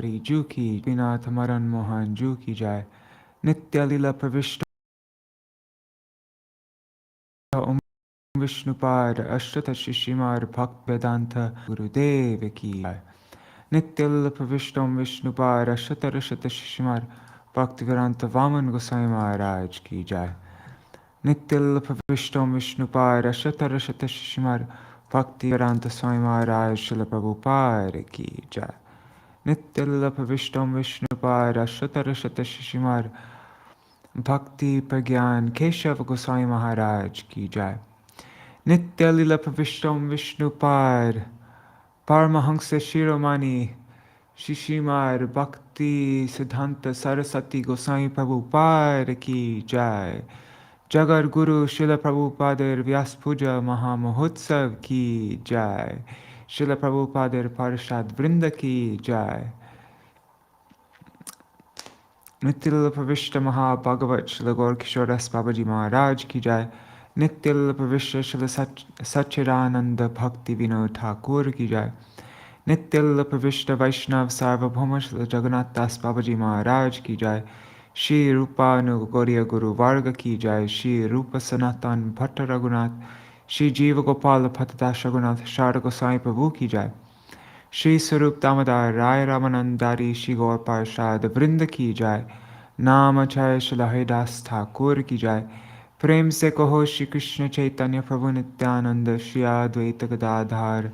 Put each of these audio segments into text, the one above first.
Ju ki Vinath Maran Mohan Ju ki jai. Nitya Lila Pravishta Om Vishnupad Ashtata Shishimar Bhaktivedānta Gurudev ki jai. Nitya Lila Pravishta Om Vishnupad Ashtata Rashata Shishimar Bhaktivedānta Vaman Gosvāmī Mahārāja ki jai. Nitya Lila Pravishta Om Vishnupad Ashtata Rashata Shishimar Bhaktivedānta Swami Mahārāja Śrīla Prabhupāda ki jai. Nitya Lila Pravishta Om Vishnupad Ashtata Rashata Shishimar Bhakti Pragyan Keshav Goswami Maharaj ki jai. Nitya Lila Pravishtam Vishnupad Paramahansa Shiromani Shishimad Bhaktisiddhānta Sarasvatī Goswami Prabhupāda ki jai. Jagar Guru Śrīla Prabhupāda Vyas Puja Maha Mahotsav ki jai. Śrīla Prabhupāda Parashad Vrinda ki jai. Nitya Pravishta Maha Bhagavat Śrīla Gaur Kishoras Babaji Maharaj ki jai. Nitya Pravishta Śrīla Sachidananda Bhakti Vinod Thakur ki jai. Nitya Pravishta Vaishnav Sarvabhauma Śrīla Jagannath Das Babaji Maharaj ki jai. Shri Rupa Nugauriya Guru Varga ki jai. Shri Rupa Sanatan Bhatta Raghunath. Shri Jiva Gopala Patadash Raghunath Sharda Goswami Prabhu ki jai. Shri Sarup Damodar Rai Ramanandari Shri Gaur Parshad Vrinda ki jai. Namacharya Śrīla Haridas Thakur ki jai. Prem se kaho Shri Krishna Chaitanya Prabhu Nityananda Shri Advaita Gadadhar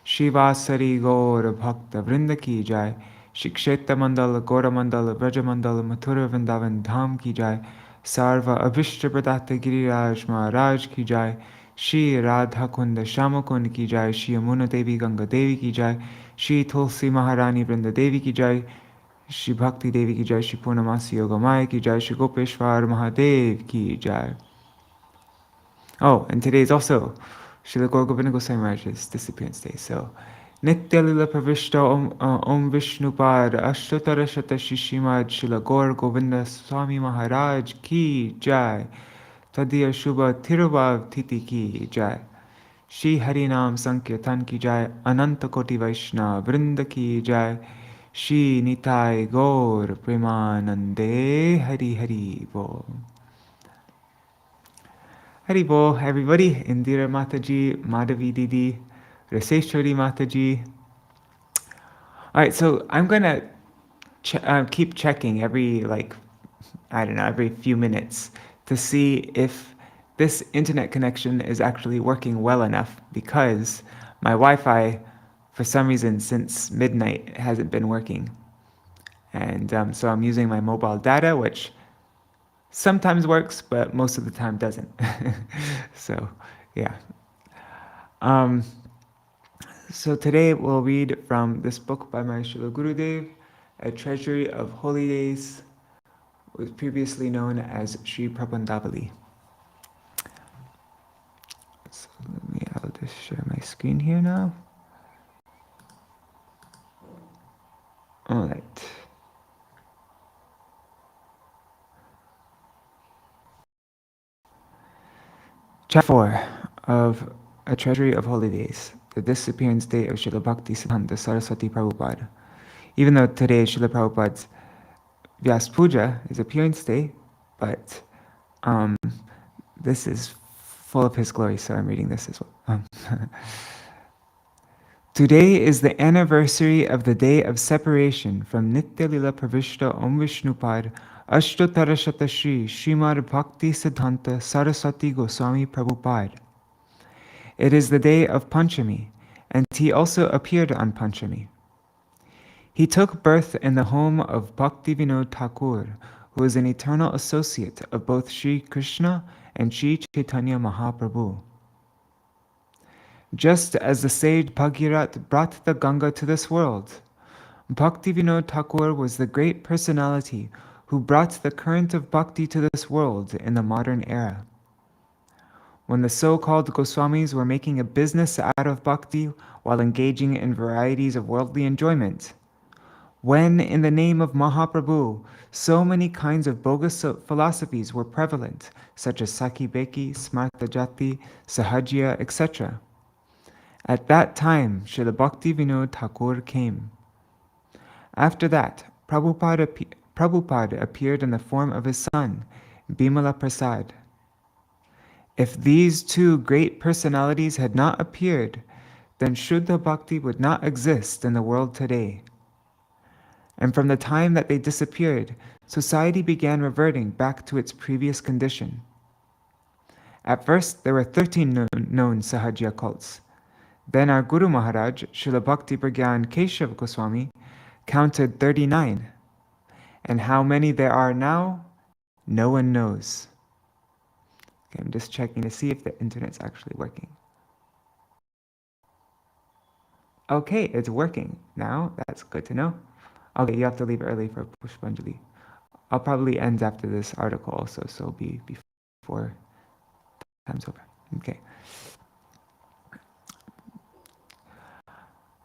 Shri Vasari Gaur Bhakta Vrinda ki jai. Shri Kshetra Mandal Gaura Mandal Vraja Mandal Mathura Vrindavan Dham ki jai. Sarva Abhishta Pradata Giriraj Maharaj ki jai. Shri Radha Kunda Shama Kund ki jai. Shri Yamuna Devi Ganga Devi ki jai. Shri Tulsi Maharani Vrinda Devi ki jai. Shri Bhakti Devi ki jai. Shri Purnamasi Yoga Maya ki jai. Shri Gopeshwar Mahadev ki jai. Oh, and today is also Srila Gaur Govinda Goswami Maharaj's disappearance day. So, Nitya Lila Pravishta Om Vishnupad Ashtara Shata Shishimad Srila Gaur Govinda Swami Maharaj ki jai. Tadiya Shubha Tirubhav Titi ki jai. Shri Harinam Sankirtan ki jai. Ananta Koti Vaishna Vrinda ki jai. Shri Nitai Gaur Premanande Hari Hari Bol. Hari Bol, everybody. Indira Mataji, Madhavi Didi, Raseshwari Mataji. All right, so I'm going to keep checking every, every few minutes to see if this internet connection is actually working well enough, because my Wi-Fi, for some reason, since midnight, hasn't been working. And so I'm using my mobile data, which sometimes works, but most of the time doesn't. So, yeah. So today we'll read from this book by my Srila Gurudev, A Treasury of Holy Days, was previously known as Śrī Prabandhāvalī. So I'll just share my screen here now. All right. Chapter 4 of A Treasury of Holy Days, the disappearance day of Srila Bhaktisiddhānta Sarasvatī Prabhupāda. Even though today Srila Prabhupada's Vyas Puja is appearance day, but this is full of his glory, so I'm reading this as well. Today is the anniversary of the day of separation from Nitya Lila Pravishta Om Vishnupad Ashtotarashata Shri Śrīmad Bhaktisiddhānta Sarasvatī Goswami Prabhupāda. It is the day of Panchami, and he also appeared on Panchami. He took birth in the home of Bhakti Vinod Thakur, who is an eternal associate of both Sri Krishna and Sri Chaitanya Mahaprabhu. Just as the sage Bhagirath brought the Ganga to this world, Bhakti Vinod Thakur was the great personality who brought the current of bhakti to this world in the modern era. When the so-called Goswamis were making a business out of bhakti while engaging in varieties of worldly enjoyment, when in the name of Mahaprabhu so many kinds of bogus philosophies were prevalent, such as Sakhi Beki, Smarta Jati, Sahajya, etc., at that time Srila Bhakti Vinod Thakur came. After that, Prabhupada appeared in the form of his son, Bimala Prasad. If these two great personalities had not appeared, then Shuddha Bhakti would not exist in the world today. And from the time that they disappeared, society began reverting back to its previous condition. At first, there were 13 known Sahajya cults. Then our Guru Mahārāja, Śrīla Bhakti Pragyan Keshav Gosvāmī, counted 39. And how many there are now, no one knows. Okay, I'm just checking to see if the internet's actually working. Okay, it's working now. That's good to know. Okay, you have to leave early for Pushpanjali. I'll probably end after this article also, so it'll be before time's over. Okay.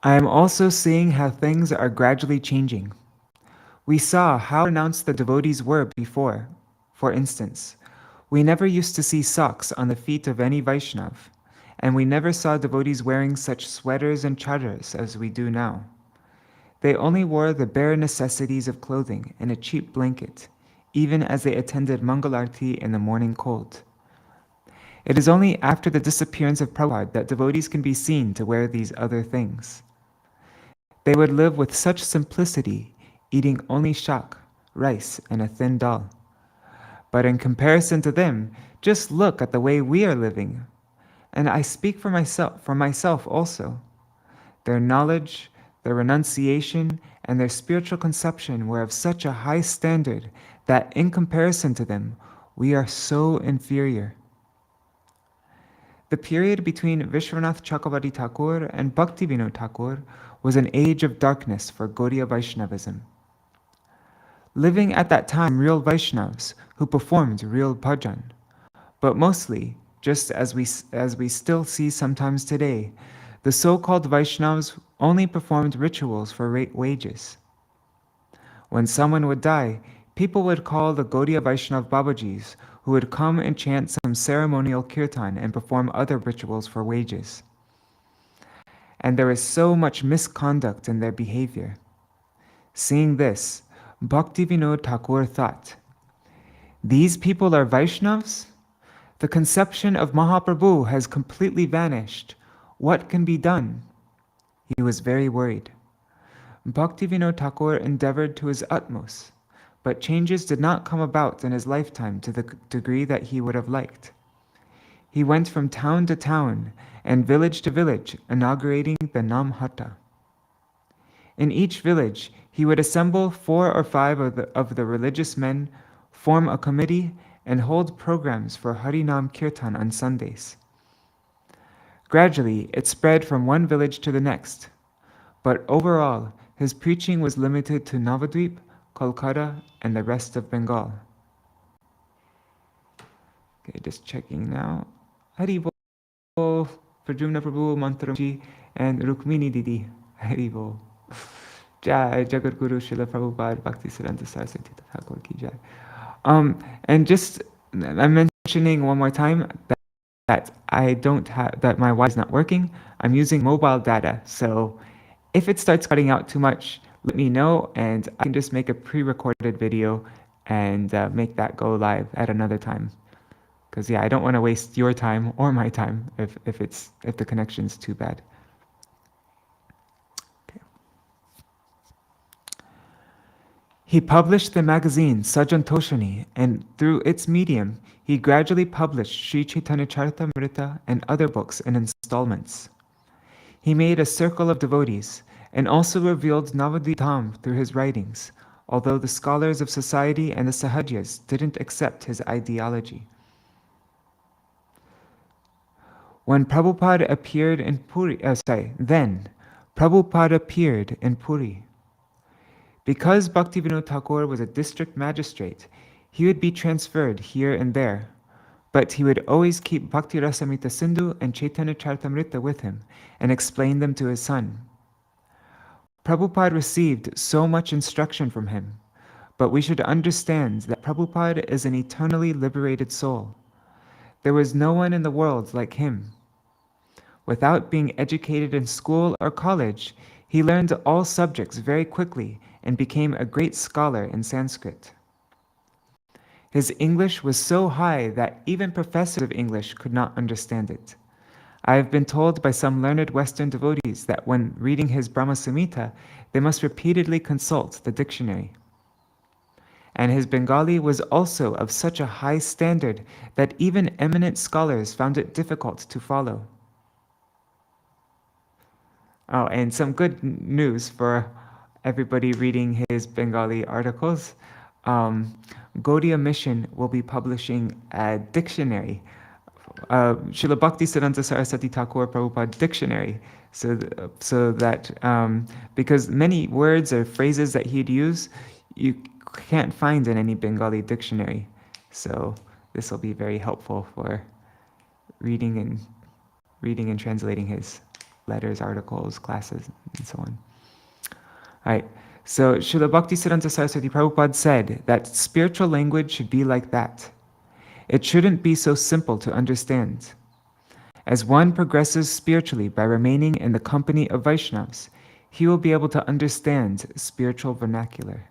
I am also seeing how things are gradually changing. We saw how pronounced the devotees were before. For instance, we never used to see socks on the feet of any Vaishnav, and we never saw devotees wearing such sweaters and chadars as we do now. They only wore the bare necessities of clothing and a cheap blanket, even as they attended Mangalarti in the morning cold. It is only after the disappearance of Prabhupada that devotees can be seen to wear these other things. They would live with such simplicity, eating only shak, rice, and a thin dal. But in comparison to them, just look at the way we are living. And I speak for myself also. Their knowledge, their renunciation, and their spiritual conception were of such a high standard that in comparison to them, we are so inferior. The period between Vishwanath Chakravarti Thakur and Bhaktivinoda Thakur was an age of darkness for Gaudiya Vaishnavism. Living at that time, real Vaishnavas who performed real bhajan, but mostly, just as we still see sometimes today, the so-called Vaishnavas only performed rituals for wages. When someone would die, people would call the Gaudiya Vaishnav Babajis, who would come and chant some ceremonial kirtan and perform other rituals for wages. And there is so much misconduct in their behavior. Seeing this, Bhaktivinoda Thakur thought, these people are Vaishnavas? The conception of Mahaprabhu has completely vanished. What can be done? He was very worried. Bhaktivinoda Thakur endeavored to his utmost, but changes did not come about in his lifetime to the degree that he would have liked. He went from town to town and village to village, inaugurating the Nam Hatta. In each village, he would assemble 4 or 5 of the religious men, form a committee, and hold programs for Harinam Kirtan on Sundays. Gradually, it spread from one village to the next, but overall, his preaching was limited to Navadvip, Kolkata, and the rest of Bengal. Okay, just checking now. Hari Bol, Prajumna Prabhu, Mantaramji, and Rukmini Didi. Hari Bol. Jai Jagat Guru Śrīla Prabhupāda Bhaktisiddhānta Sarasvatī Thakur ki jai. And just, I'm mentioning one more time that I don't have, that my Wi-Fi is not working. I'm using mobile data, so if it starts cutting out too much, let me know, and I can just make a pre-recorded video and make that go live at another time. Because yeah, I don't want to waste your time or my time if the connection's too bad. Okay. He published the magazine Sajantoshani, and through its medium, he gradually published Sri Chaitanya Charitamrita and other books in installments. He made a circle of devotees, and also revealed Navadvip Dham through his writings, although the scholars of society and the Sahajyas didn't accept his ideology. When Prabhupada appeared in Puri, then Prabhupada appeared in Puri. Because Bhaktivinoda Thakur was a district magistrate, he would be transferred here and there, but he would always keep Bhakti Rasamrita Sindhu and Chaitanya Charitamrita with him and explain them to his son. Prabhupada received so much instruction from him, but we should understand that Prabhupada is an eternally liberated soul. There was no one in the world like him. Without being educated in school or college, He learned all subjects very quickly and became a great scholar in Sanskrit. His English was so high that even professors of English could not understand it. I have been told by some learned Western devotees that when reading his Brahma Samhita, they must repeatedly consult the dictionary. And his Bengali was also of such a high standard that even eminent scholars found it difficult to follow. Oh, and some good news for everybody reading his Bengali articles. Gaudiya Mission will be publishing a dictionary, Śrīla Bhaktisiddhānta Sarasvatī Thakur Prabhupada dictionary, so that because many words or phrases that he'd use, you can't find in any Bengali dictionary. So this will be very helpful for reading and translating his letters, articles, classes, and so on. All right. So Śrīla Bhaktisiddhānta Sarasvatī Prabhupada said that spiritual language should be like that. It shouldn't be so simple to understand. As one progresses spiritually by remaining in the company of Vaishnavas, he will be able to understand spiritual vernacular.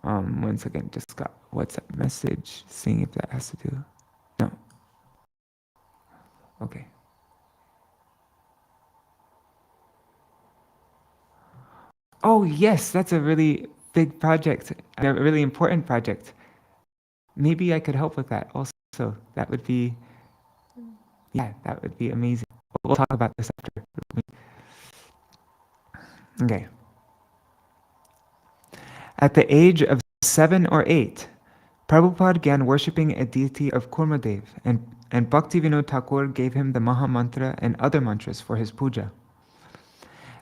One second, just got WhatsApp message, seeing if that has to do. No. Okay. Oh yes, that's a really big project, a really important project. Maybe I could help with that also. That would be, that would be amazing. We'll talk about this after. Okay. At the age of 7 or 8, Prabhupada began worshipping a deity of Kurmadev, and Bhaktivedānta Thakur gave him the Maha Mantra and other mantras for his puja.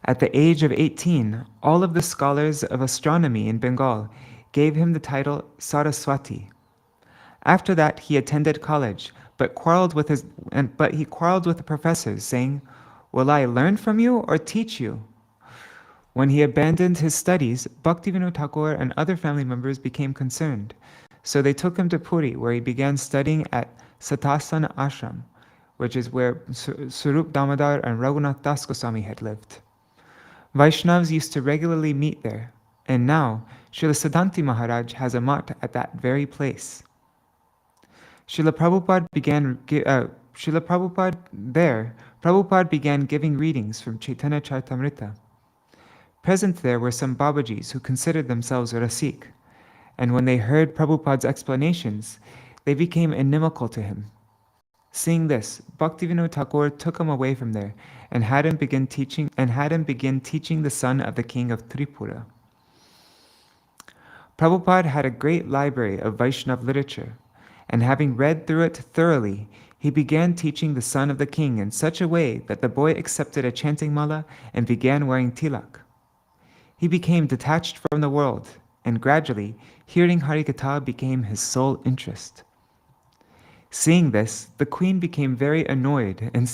At the age of 18, all of the scholars of astronomy in Bengal gave him the title Sarasvatī. After that, he attended college, but he quarreled with the professors, saying, "Will I learn from you or teach you?" When he abandoned his studies, Bhaktivedānta Thakur and other family members became concerned. So they took him to Puri, where he began studying at Satasana Ashram, which is where Swarup Damodar and Raghunath Das Gosvāmī had lived. Vaishnavas used to regularly meet there, and now Śrīla Siddhanti Mahārāja has a mat at that very place. Prabhupada began giving readings from Chaitanya Charitamrita. Present there were some Babajis who considered themselves Rasik, and when they heard Prabhupada's explanations, they became inimical to him. Seeing this, Bhaktivedānta Thakur took him away from there and had him begin teaching the son of the king of Tripura. Prabhupada had a great library of Vaishnava literature, and having read through it thoroughly, he began teaching the son of the king in such a way that the boy accepted a chanting mala and began wearing tilak. He became detached from the world, and gradually, hearing Harikatha became his sole interest. Seeing this, the queen became very annoyed and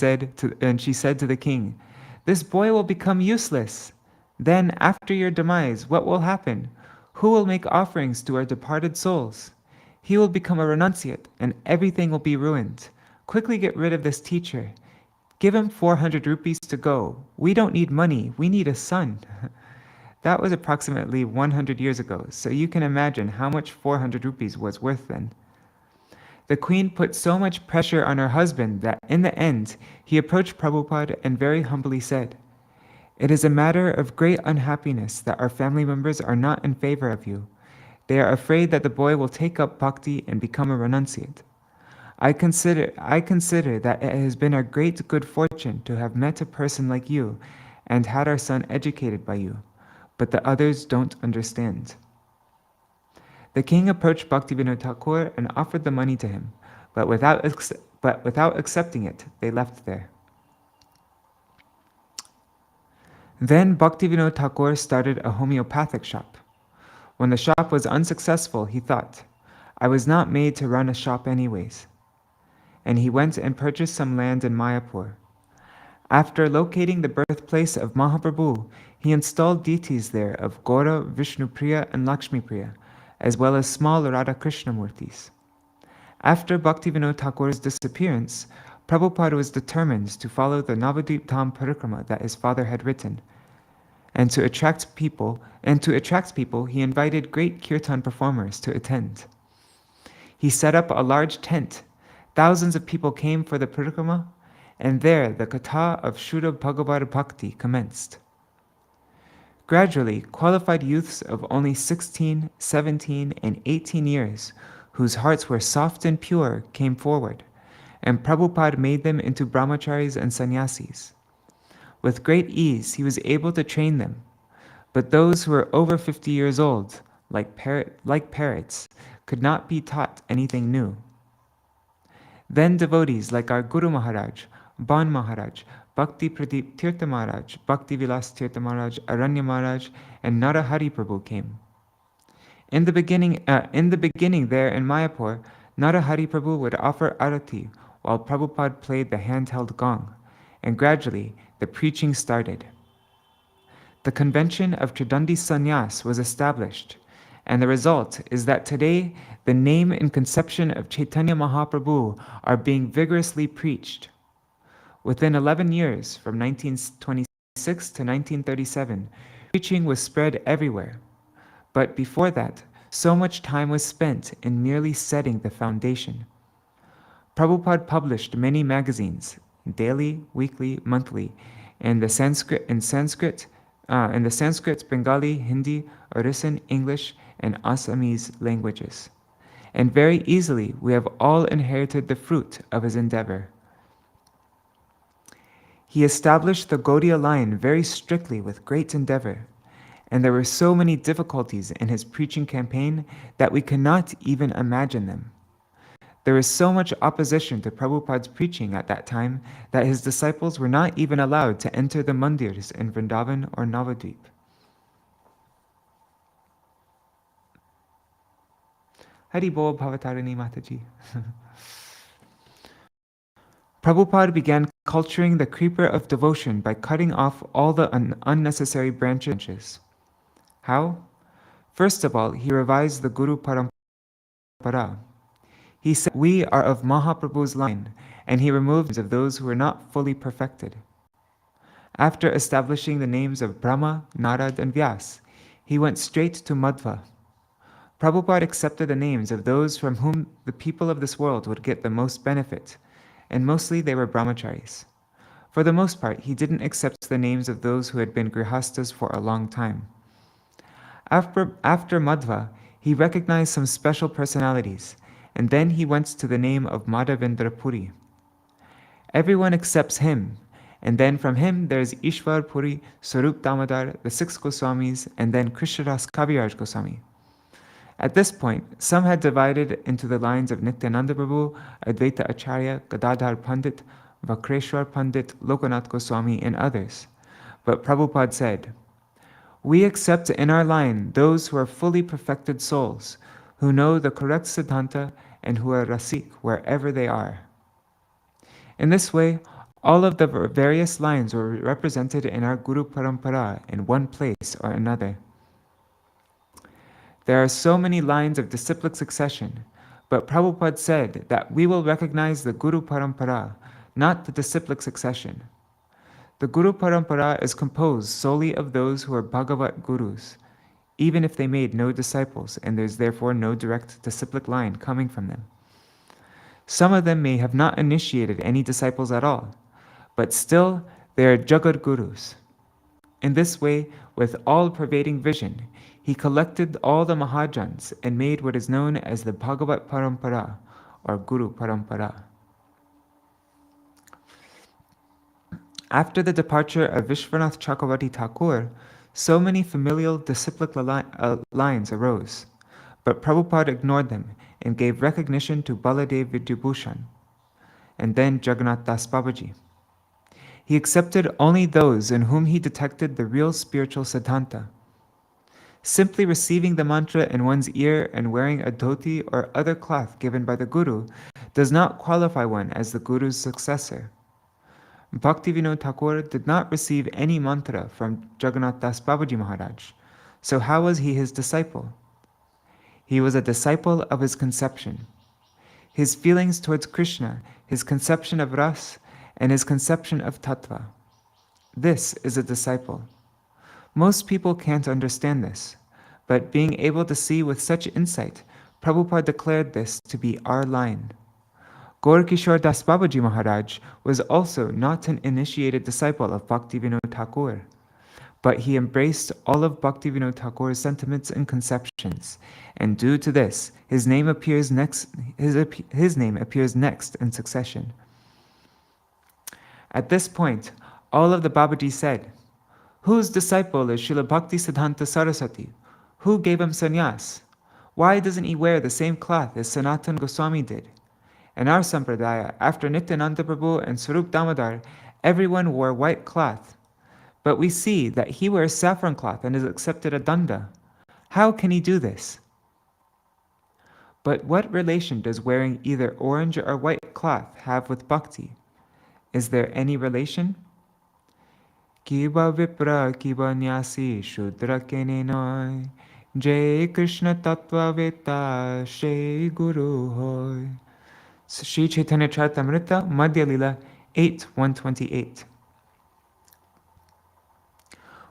she said to the king, "This boy will become useless. Then, after your demise, what will happen? Who will make offerings to our departed souls? He will become a renunciate, and everything will be ruined. Quickly get rid of this teacher. Give him 400 rupees to go. We don't need money, we need a son." That was approximately 100 years ago, so you can imagine how much 400 rupees was worth then. The queen put so much pressure on her husband that in the end, he approached Prabhupada and very humbly said, "It is a matter of great unhappiness that our family members are not in favor of you. They are afraid that the boy will take up bhakti and become a renunciate. I consider that it has been our great good fortune to have met a person like you and had our son educated by you, but the others don't understand." The king approached Bhaktivedānta Thakur and offered the money to him, but without accepting it, they left there. Then Bhaktivedānta Thakur started a homeopathic shop. When the shop was unsuccessful, he thought, "I was not made to run a shop anyways." And he went and purchased some land in Mayapur. After locating the birthplace of Mahaprabhu, he installed deities there of Gaura, Vishnupriya, and Lakshmipriya, as well as small Radha Krishna murtis. After Bhaktivedānta Thakur's disappearance, Prabhupada was determined to follow the Navadvip Dham Parikrama that his father had written. And to attract people, he invited great kirtan performers to attend. He set up a large tent. Thousands of people came for the parikrama, and there the katha of Shuddha Bhagavad Bhakti commenced. Gradually, qualified youths of only 16, 17, and 18 years, whose hearts were soft and pure, came forward, and Prabhupada made them into brahmacharis and sannyasis. With great ease, he was able to train them, but those who were over 50 years old, like parrots, could not be taught anything new. Then devotees like our Guru Mahārāja, Ban Mahārāja, Bhakti Pradeep Tirtha Mahārāja, Bhakti Vilas Tirtha Mahārāja, Aranya Mahārāja, and Narahari Prabhu came. In the beginning there in Mayapur, Narahari Prabhu would offer arati while Prabhupada played the handheld gong, and gradually the preaching started. The convention of Tridandi Sannyas was established, and the result is that today the name and conception of Chaitanya Mahaprabhu are being vigorously preached. Within 11 years, from 1926 to 1937, preaching was spread everywhere. But before that, so much time was spent in merely setting the foundation. Prabhupada published many magazines, daily, weekly, monthly, in the Sanskrit, Bengali, Hindi, Orisian, English, and Assamese languages. And very easily we have all inherited the fruit of his endeavor. He established the Gaudiya line very strictly with great endeavor, and there were so many difficulties in his preaching campaign that we cannot even imagine them. There was so much opposition to Prabhupada's preaching at that time that his disciples were not even allowed to enter the mandirs in Vrindavan or Navadvip. Hari Bol Bhavatarini Mataji. Prabhupada began culturing the creeper of devotion by cutting off all the unnecessary branches. How? First of all, he revised the Guru Parampara. He said, "We are of Mahaprabhu's line," and he removed of those who were not fully perfected. After establishing the names of Brahma, Narad, and Vyas, he went straight to Madhva. Prabhupada accepted the names of those from whom the people of this world would get the most benefit, and mostly they were brahmacharis. For the most part, he didn't accept the names of those who had been grihastas for a long time. After Madhva, he recognized some special personalities, and then he went to the name of Madhavendra Puri. Everyone accepts him, and then from him there is Ishwar Puri, Sarup Damodar, the 6 Gosvāmīs, and then Krishnadas Kaviraj Goswami. At this point, some had divided into the lines of Nityananda Prabhu, Advaita Acharya, Gadadhar Pandit, Vakreshwar Pandit, Lokanath Goswami, and others. But Prabhupada said, "We accept in our line those who are fully perfected souls, who know the correct Siddhanta, and who are rasik wherever they are." In this way, all of the various lines were represented in our Guru Parampara in one place or another. There are so many lines of disciplic succession, but Prabhupada said that we will recognize the Guru Parampara, not the disciplic succession. The Guru Parampara is composed solely of those who are Bhagavat Gurus, even if they made no disciples, and there's therefore no direct disciplic line coming from them. Some of them may have not initiated any disciples at all, but still they are Jagat Gurus. In this way, with all-pervading vision, he collected all the Mahajans and made what is known as the Bhagavat Parampara, or Guru Parampara. After the departure of Vishwanath Chakravarti Thakur, so many familial disciplic lines arose, but Prabhupada ignored them and gave recognition to Baladev Vidyabhushan, and then Jagannath Das Babaji. He accepted only those in whom he detected the real spiritual Siddhanta. Simply receiving the mantra in one's ear and wearing a dhoti or other cloth given by the Guru does not qualify one as the Guru's successor. Bhaktivedānta Thakur did not receive any mantra from Jagannath Das Babaji Maharaj, so how was he his disciple? He was a disciple of his conception. his feelings towards Krishna, his conception of ras, and his conception of tattva. This is a disciple. Most people can't understand this, but being able to see with such insight, Prabhupada declared this to be our line. Gaur Kishore Das Babaji Maharaj was also not an initiated disciple of Bhaktivedānta Thakur, but he embraced all of Bhaktivedānta Thakur's sentiments and conceptions, and due to this, his name appears next in succession. At this point, all of the Babajis said, "Whose disciple is Śrīla Bhaktisiddhānta Sarasvatī? Who gave him sannyas? Why doesn't he wear the same cloth as Sanatana Gosvāmī did? In our sampradaya, after Nityananda Prabhu and Swarup Damodar, everyone wore white cloth. But we see that he wears saffron cloth and is accepted a danda. How can he do this?" But what relation does wearing either orange or white cloth have with bhakti? Is there any relation? Kiba vipra kiba nyasi shudra kene noi, Jai Krishna tattva veta Shri Guru hoy. Sri Chaitanya Charitamrita, Madhya Lila 8:128.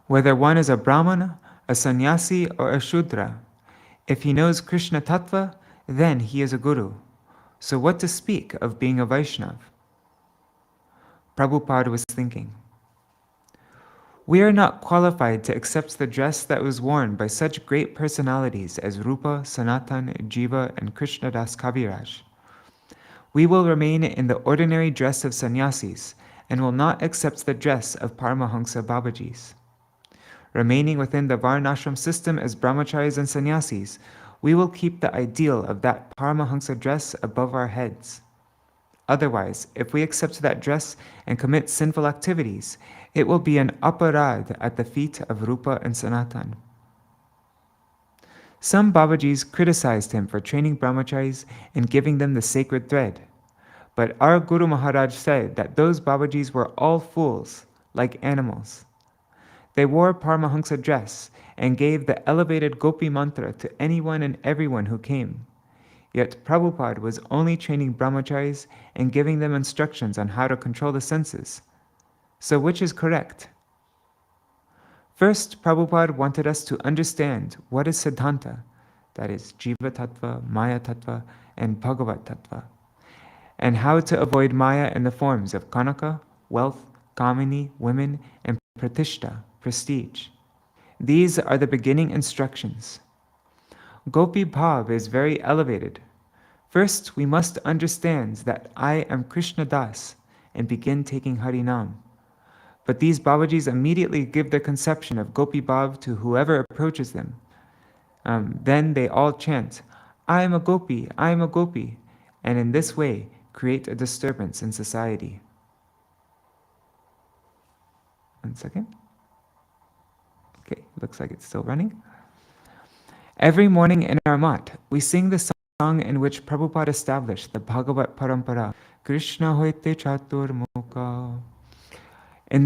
Whether one is a Brahmana, a sannyasi, or a Shudra, if he knows Krishna Tattva, then he is a Guru. So what to speak of being a Vaishnav? Prabhupada was thinking, we are not qualified to accept the dress that was worn by such great personalities as Rupa, Sanatan, Jiva, and Krishnadas Kaviraj. We will remain in the ordinary dress of sannyasis and will not accept the dress of Paramahansa Babajis. Remaining within the Varnashram system as brahmacharis and sannyasis, we will keep the ideal of that Paramahansa dress above our heads. Otherwise, if we accept that dress and commit sinful activities, it will be an aparad at the feet of Rupa and Sanatan. Some Babajis criticized him for training brahmacharis and giving them the sacred thread. But our Guru Maharaj said that those Babajis were all fools, like animals. They wore Paramahansa dress and gave the elevated Gopi mantra to anyone and everyone who came. Yet Prabhupada was only training brahmacharis and giving them instructions on how to control the senses. So which is correct? First, Prabhupada wanted us to understand what is Siddhanta, that is Jiva Tattva, Maya Tattva, and Bhagavat Tattva, and how to avoid Maya in the forms of Kanaka, wealth, Kamini, women, and Pratishta, prestige. These are the beginning instructions. Gopi Bhav is very elevated. First, we must understand that I am Krishna Das and begin taking Harinam. But these Babajis immediately give their conception of Gopi Bhav to whoever approaches them. Then they all chant, I am a Gopi, I am a Gopi, and in this way create a disturbance in society. One second. Okay, looks like it's still running. Every morning in our mat, we sing the song in which Prabhupada established the Bhagavat Parampara, Krishna hoite chatur mukha. In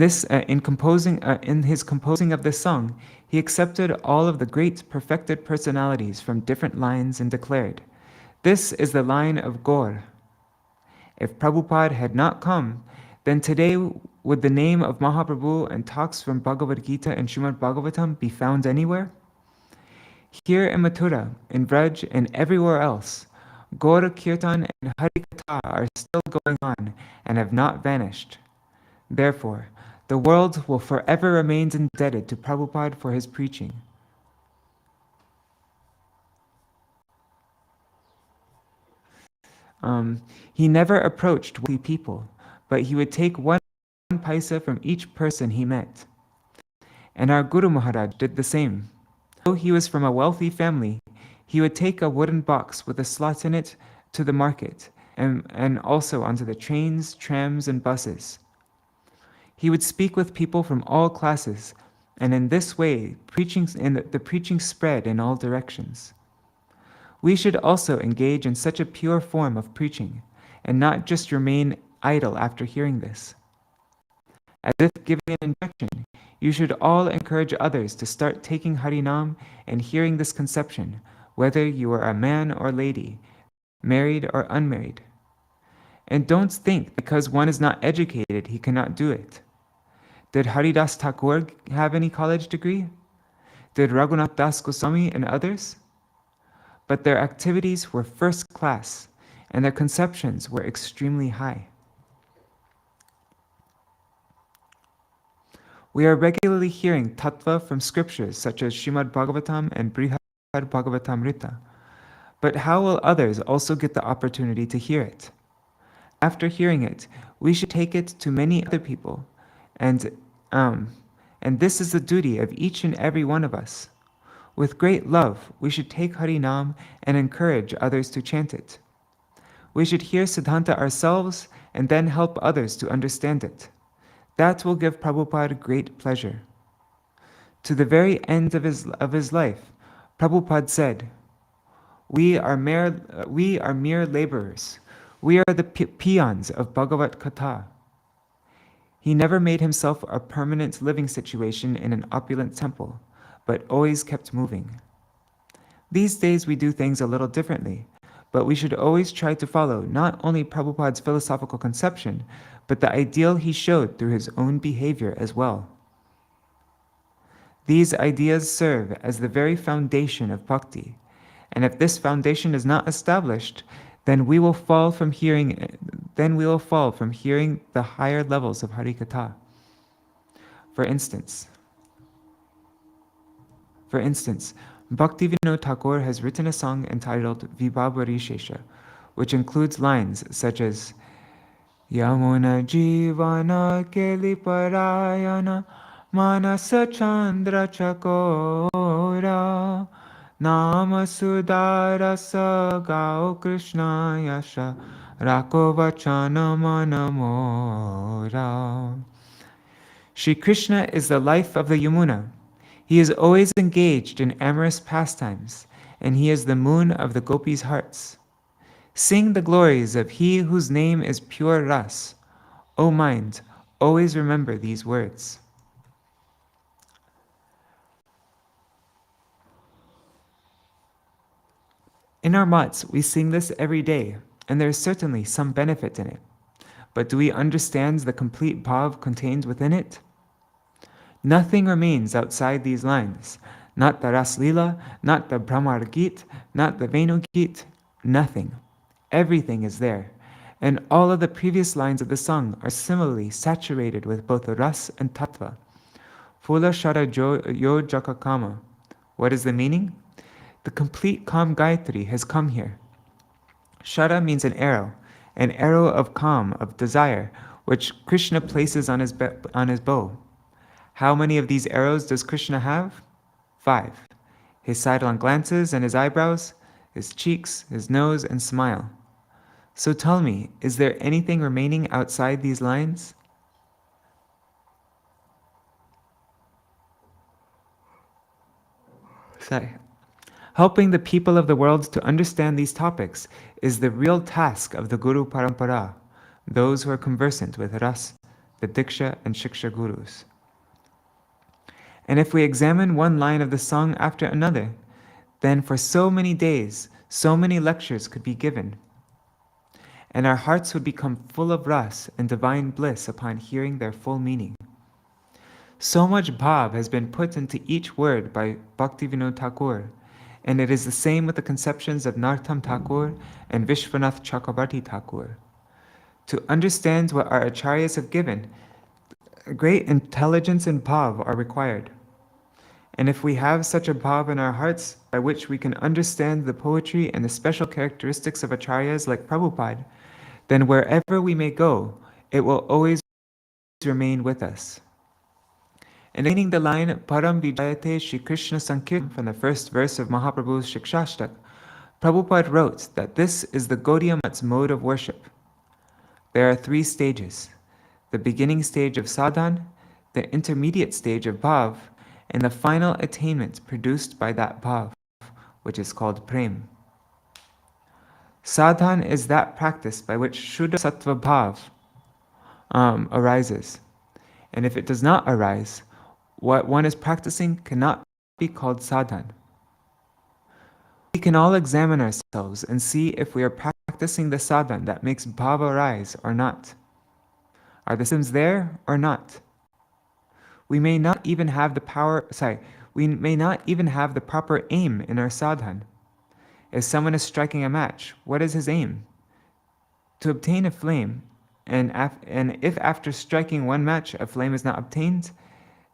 his composing of this song, he accepted all of the great perfected personalities from different lines and declared, this is the line of Gaur. If Prabhupada had not come, then today would the name of Mahaprabhu and talks from Bhagavad Gita and Śrīmad Bhagavatam be found anywhere? Here in Mathura, in Braj, and everywhere else, Gaura Kirtan and Harikatha are still going on and have not vanished. Therefore, the world will forever remain indebted to Prabhupada for his preaching. He never approached wealthy people, but he would take one paisa from each person he met. And our Guru Maharaj did the same. Though he was from a wealthy family, he would take a wooden box with a slot in it to the market and also onto the trains, trams, and buses. He would speak with people from all classes, and in this way, the preaching spread in all directions. We should also engage in such a pure form of preaching, and not just remain idle after hearing this. As if giving an injection, you should all encourage others to start taking Harinam and hearing this conception, whether you are a man or lady, married or unmarried. And don't think because one is not educated, he cannot do it. Did Haridas Thakur have any college degree? Did Raghunath Das Goswami and others? But their activities were first class, and their conceptions were extremely high. We are regularly hearing tattva from scriptures such as Śrīmad Bhagavatam and Brihad Bhagavatamrita. But how will others also get the opportunity to hear it? After hearing it, we should take it to many other people, and this is the duty of each and every one of us. With great love, we should take Harinam and encourage others to chant it. We should hear Siddhanta ourselves and then help others to understand it. That will give Prabhupada great pleasure. To the very end of his life, Prabhupada said, We are mere laborers. We are the peons of Bhagavat Katha. He never made himself a permanent living situation in an opulent temple, but always kept moving. These days we do things a little differently, but we should always try to follow not only Prabhupada's philosophical conception, but the ideal he showed through his own behavior as well. These ideas serve as the very foundation of bhakti, and if this foundation is not established, then we will fall from hearing the higher levels of Harikatha. For instance, Bhaktivedānta Thakur has written a song entitled Vibhabhari Shesha, which includes lines such as Yamuna Jivana Keli Parayana Manasa Chandra Chakora Nama Sudarasa Gao Krishna Yasha Rako Vachana Manamora. Shri Krishna is the life of the Yamuna. He is always engaged in amorous pastimes, and he is the moon of the gopis' hearts. Sing the glories of he whose name is pure ras. O mind, always remember these words. In our mats, we sing this every day, and there is certainly some benefit in it. But do we understand the complete bhav contained within it? Nothing remains outside these lines. Not the Raslila, not the Brahmar Git, not the Venu Git, nothing. Everything is there. And all of the previous lines of the song are similarly saturated with both the ras and tattva. Phula Shara Yo Jakakama. What is the meaning? The complete Kam Gayatri has come here. Shara means an arrow of Kam, of desire, which Krishna places on his bow. How many of these arrows does Krishna have? 5. His sidelong glances and his eyebrows, his cheeks, his nose, and smile. So tell me, is there anything remaining outside these lines? Helping the people of the world to understand these topics is the real task of the Guru Parampara, those who are conversant with Ras, the Diksha and Shiksha Gurus. And if we examine one line of the song after another, then for so many days, so many lectures could be given. And our hearts would become full of ras and divine bliss upon hearing their full meaning. So much bhav has been put into each word by Bhaktivedānta Thakur, and it is the same with the conceptions of Narottam Thakur and Vishwanath Chakrabarti Thakur. To understand what our acharyas have given, great intelligence and bhav are required. And if we have such a bhav in our hearts by which we can understand the poetry and the special characteristics of acharyas like Prabhupada, then wherever we may go, it will always remain with us. And meaning the line Param Vijayate Shri Krishna Sankirtan from the first verse of Mahaprabhu's Shikshashtak, Prabhupada wrote that this is the Gaudiya Mat's mode of worship. There are 3 stages: the beginning stage of sadhan, the intermediate stage of bhav, and the final attainment produced by that bhav, which is called prem. Sadhan is that practice by which Shuddha Sattva Bhav arises. And if it does not arise, what one is practicing cannot be called sadhan. We can all examine ourselves and see if we are practicing the sadhana that makes bhava rise or not. Are the symptoms there or not? We may not even have we may not even have the proper aim in our sadhana. If someone is striking a match, what is his aim? To obtain a flame, and if after striking one match a flame is not obtained,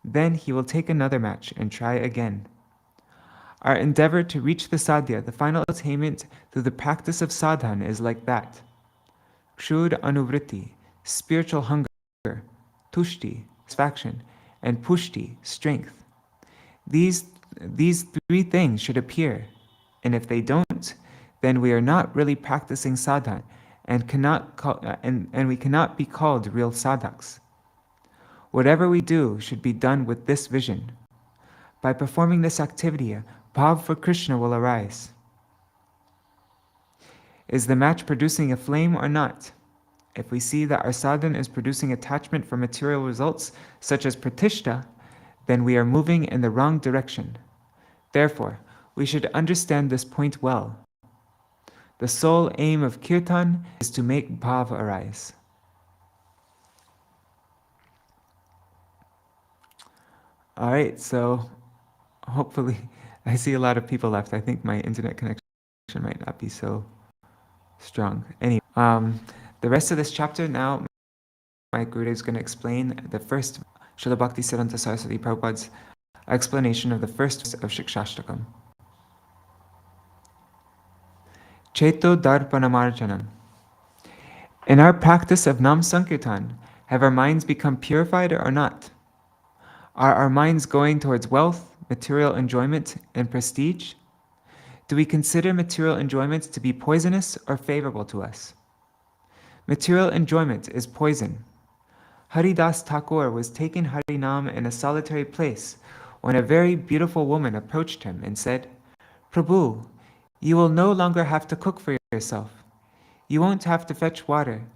then he will take another match and try again. Our endeavor to reach the sadhya, the final attainment through the practice of sadhana, is like that. Kshud anuvritti, spiritual hunger, tushti, satisfaction, and pushti, strength. These three things should appear, and if they don't, then we are not really practicing sadhana and we cannot be called real sadhaks. Whatever we do should be done with this vision. By performing this activity, bhav for Krishna will arise. Is the match producing a flame or not? If we see that our sadhana is producing attachment for material results, such as pratishta, then we are moving in the wrong direction. Therefore, we should understand this point well. The sole aim of kirtan is to make bhav arise. All right, so hopefully, I see a lot of people left. I think my internet connection might not be so strong. Anyway, the rest of this chapter now, my Guru is going to explain the first Śrīla Bhaktisiddhānta Sarasvatī Prabhupāda's explanation of the first of Shikshashtakam. Cheto Darpanamarjanam. In our practice of Nam Sankirtan, have our minds become purified or not? Are our minds going towards wealth, material enjoyment, and prestige? Do we consider material enjoyment to be poisonous or favorable to us? Material enjoyment is poison. Haridas Thakur was taking Harinam in a solitary place when a very beautiful woman approached him and said, Prabhu, you will no longer have to cook for yourself. You won't have to fetch water,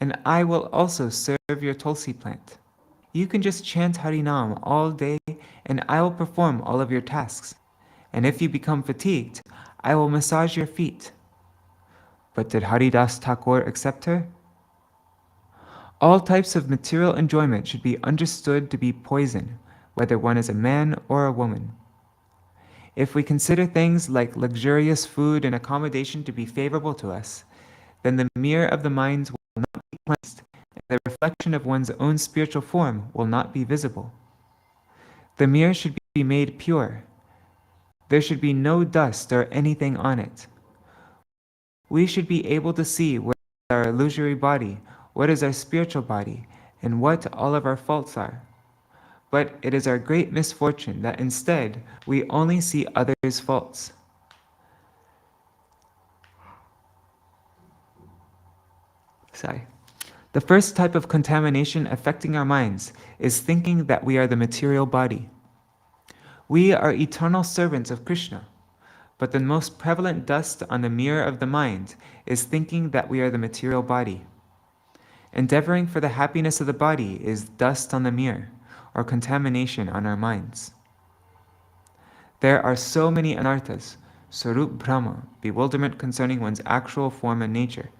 and I will also serve your tulsi plant. You can just chant Harinam all day, and I will perform all of your tasks. And if you become fatigued, I will massage your feet. But did Haridas Thakur accept her? All types of material enjoyment should be understood to be poison, whether one is a man or a woman. If we consider things like luxurious food and accommodation to be favorable to us, then the mirror of the mind will not be cleansed, and the reflection of one's own spiritual form will not be visible. The mirror should be made pure. There should be no dust or anything on it. We should be able to see what is our illusory body, what is our spiritual body, and what all of our faults are. But it is our great misfortune that instead we only see others' faults. The first type of contamination affecting our minds is thinking that we are the material body. We are eternal servants of Krishna, but the most prevalent dust on the mirror of the mind is thinking that we are the material body. Endeavoring for the happiness of the body is dust on the mirror, or contamination on our minds. There are so many anarthas, sarup brahma, bewilderment concerning one's actual form and nature,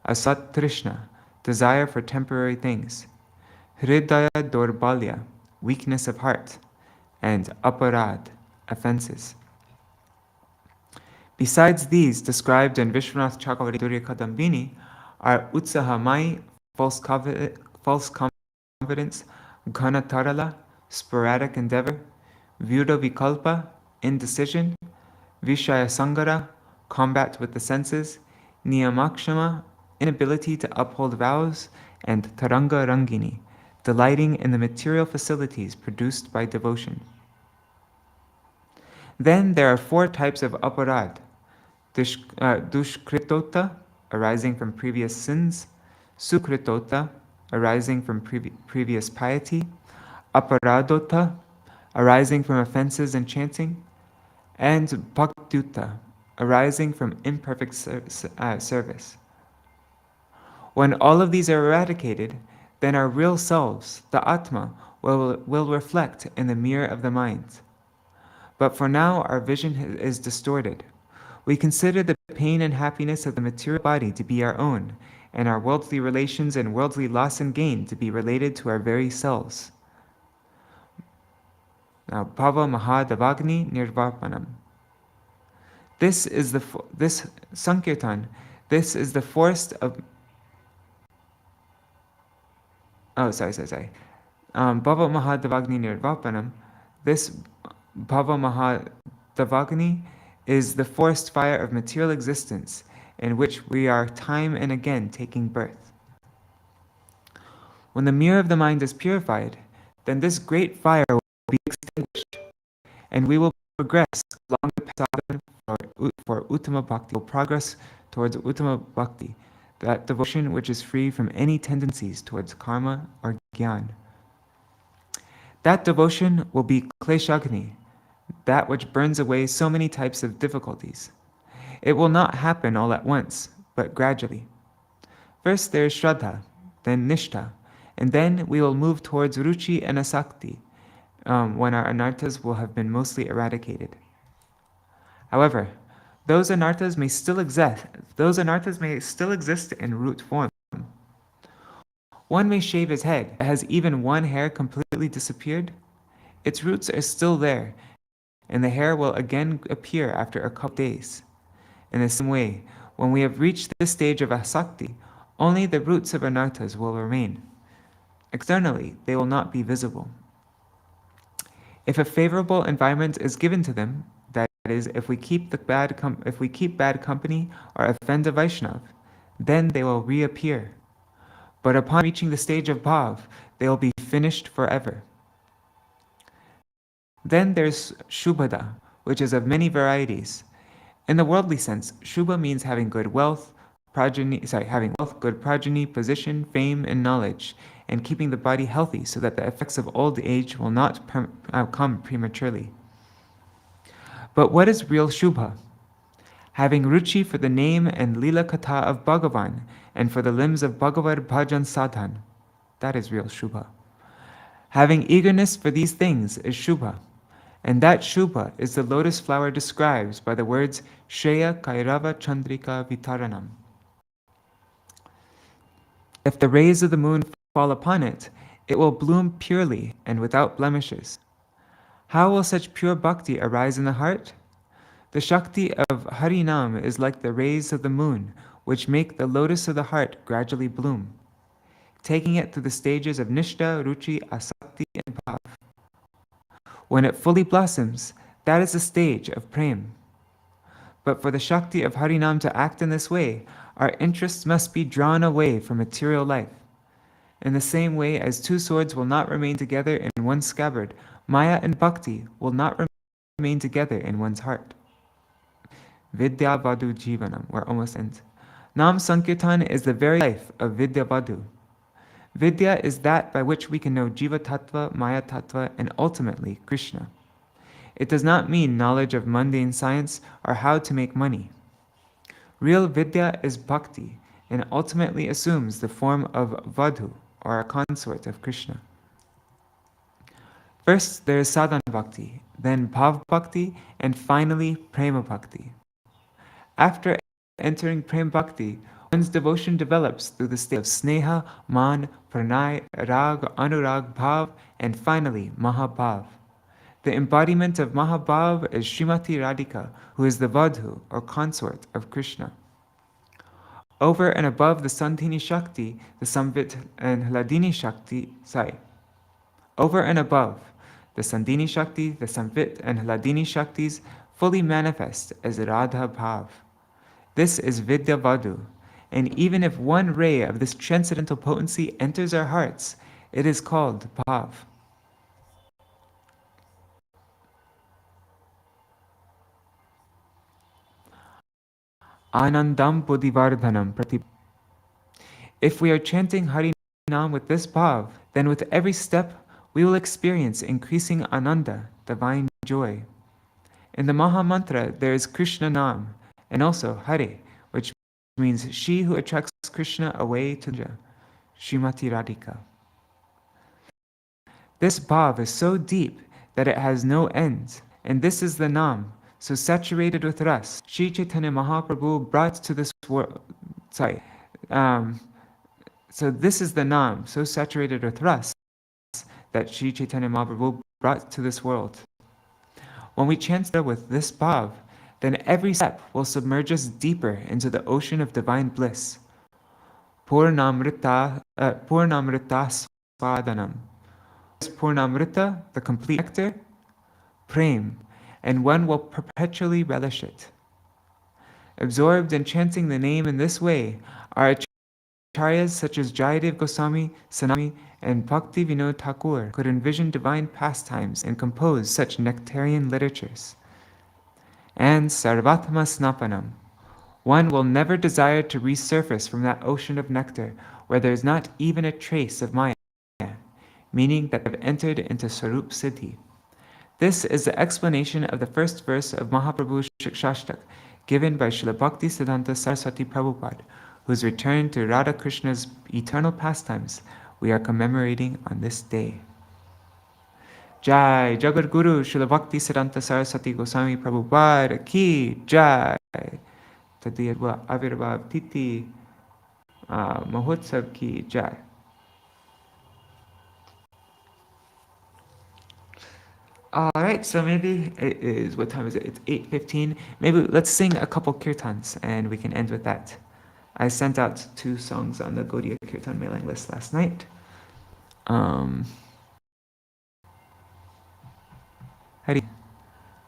asat trishna, desire for temporary things, hridaya dorbalya, weakness of heart, and aparad, offenses. Besides these described in Vishwanath Chakravarti Durya Kadambini are utsahamai, false confidence, ghana tarala, sporadic endeavor, vyuda vikalpa, indecision, vishaya sangara, combat with the senses, niyamakshama, inability to uphold vows, and taranga rangini, delighting in the material facilities produced by devotion. Then there are four types of aparad: dushkritota, arising from previous sins; sukritota, arising from previous piety; aparadota, arising from offenses and chanting; and bhaktyuta, arising from imperfect service. When all of these are eradicated, then our real selves, the Atma, will reflect in the mirror of the mind. But for now, our vision is distorted. We consider the pain and happiness of the material body to be our own, and our worldly relations and worldly loss and gain to be related to our very selves. Now, Bhava Mahādavagni Nirvarpanam. This Sankirtan, this is the forest of... Bhava Mahādavagni Nirvarpanam. This Bhava Mahādavagni is the forest fire of material existence, in which we are time and again taking birth. When the mirror of the mind is purified, then this great fire will be extinguished, and we will progress along the path for Uttama Bhakti, will progress towards Uttama Bhakti, that devotion which is free from any tendencies towards karma or jnana. That devotion will be kleshagni, that which burns away so many types of difficulties. It will not happen all at once, but gradually. First there is Shraddha, then Nishtha, and then we will move towards Ruchi and Asakti, when our anarthas will have been mostly eradicated. However, those anarthas may still exist in root form. One may shave his head. Has even one hair completely disappeared? Its roots are still there, and the hair will again appear after a couple days. In the same way, when we have reached this stage of asakti, only the roots of anarthas will remain. Externally, they will not be visible. If a favorable environment is given to them, that is, if we keep bad company or offend a Vaishnav, then they will reappear. But upon reaching the stage of bhav, they will be finished forever. Then there's shubhada, which is of many varieties. In the worldly sense, shubha means having good wealth, good progeny, position, fame, and knowledge, and keeping the body healthy so that the effects of old age will not come prematurely. But what is real shubha? Having ruchi for the name and lila katha of Bhagavan, and for the limbs of Bhagavad Bhajan Sadhan, that is real shubha. Having eagerness for these things is shubha, and that shubha is the lotus flower described by the words Shreya Kairava Chandrika Vitaranam. If the rays of the moon fall upon it, it will bloom purely and without blemishes. How will such pure bhakti arise in the heart? The Shakti of Harinam is like the rays of the moon, which make the lotus of the heart gradually bloom, taking it through the stages of Nishtha, Ruchi, Asakti, and Bhav. When it fully blossoms, that is the stage of Prem. But for the Shakti of Harinam to act in this way, our interests must be drawn away from material life. In the same way as two swords will not remain together in one scabbard, Maya and Bhakti will not remain together in one's heart. Vidya Vadu Jivanam, we're almost end. Nam Sankirtan is the very life of Vidya Vadu. Vidya is that by which we can know Jiva Tattva, Maya Tattva, and ultimately Krishna. It does not mean knowledge of mundane science or how to make money. Real Vidya is Bhakti and ultimately assumes the form of Vadhu, or a consort of Krishna. First there is Sadhana Bhakti, then Bhav Bhakti, and finally Prema Bhakti. After entering Prem Bhakti, one's devotion develops through the state of Sneha, Man, Pranay, Rag, Anurag, Bhav, and finally Mahabhav. The embodiment of Mahabhav is Srimati Radhika, who is the Vadhu, or consort of Krishna. Over and above the Sandhini Shakti, the Samvit and Hladini Shakti, over and above the Sandhini Shakti, the Samvit and Hladini Shaktis fully manifest as Radha Bhav. This is Vidya Vadhu, and even if one ray of this transcendental potency enters our hearts, it is called Bhav. Anandam Bodhivardhanam Pratip. If we are chanting Harinam with this bhav, then with every step we will experience increasing ananda, divine joy. In the Maha Mantra there is Krishna Nam, and also Hare, which means she who attracts Krishna away to Nja, Srimati Radhika. This bhav is so deep that it has no end, and this is the Nam, so saturated with ras. Śrī Chaitanya Mahaprabhu brought to this world. So this is the Nam, so saturated with ras, that Śrī Chaitanya Mahaprabhu brought to this world. When we chant with this bhav, then every step will submerge us deeper into the ocean of divine bliss. Purnamrita svadanam. Purnamrita, the complete nectar, prem, and one will perpetually relish it. Absorbed in chanting the name in this way, our acharyas such as Jayadev Gosvāmī, Sanami, and Bhaktivedānta Thakur could envision divine pastimes and compose such nectarian literatures. And sarvatma snapanam, one will never desire to resurface from that ocean of nectar where there is not even a trace of Maya, meaning that they have entered into Swarup Siddhi. This is the explanation of the first verse of Mahaprabhu's Shikshashtak, given by Srila Bhaktisiddhānta Sarasvatī Prabhupāda, whose return to Radha Krishna's eternal pastimes we are commemorating on this day. Jai Jagat Guru Srila Bhaktisiddhānta Sarasvatī Gosvāmī Prabhupāda Ki Jai. Tadiyadva Avirbhav Titi Mahotsav Ki Jai. Alright, so maybe it is, what time is it? It's 8:15. Maybe let's sing a couple kirtans and we can end with that. I sent out 2 songs on the Gaudiya Kirtan mailing list last night.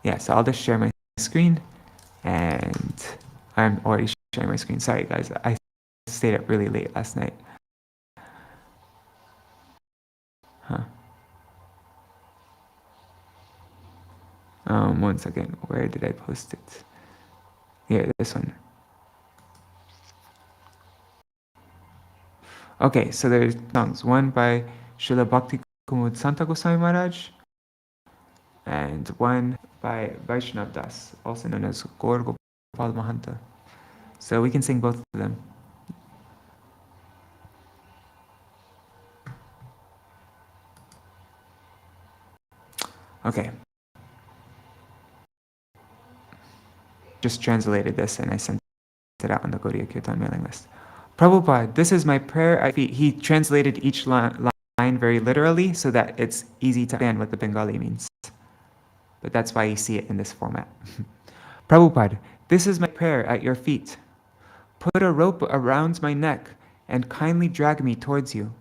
Yeah, so I'll just share my screen, and I'm already sharing my screen. Sorry guys, I stayed up really late last night. One second, where did I post it? Here, this one. Okay, so there's songs. One by Srila Bhaktisiddhānta Goswami Maharaj, and one by Vaishnav Das, also known as Gaur Gopal Mahanta. So we can sing both of them. Okay. Just translated this and I sent it out on the Gaudiya Kirtan mailing list. Prabhupada, this is my prayer. He translated each line very literally so that it's easy to understand what the Bengali means. But that's why you see it in this format. Prabhupada, this is my prayer at your feet. Put a rope around my neck and kindly drag me towards you.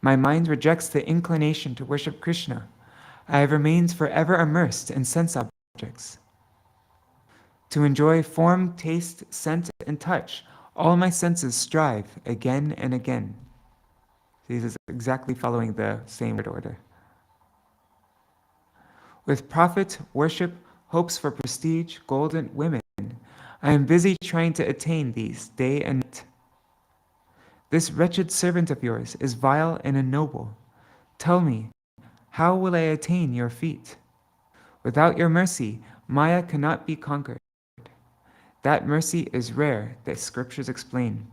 My mind rejects the inclination to worship Krishna. I have remained forever immersed in sense objects. To enjoy form, taste, scent, and touch, all my senses strive again and again. This is exactly following the same word order. With profit, worship, hopes for prestige, gold, and women, I am busy trying to attain these day and night. This wretched servant of yours is vile and ignoble. Tell me, how will I attain your feet? Without your mercy, Maya cannot be conquered. That mercy is rare, the scriptures explain.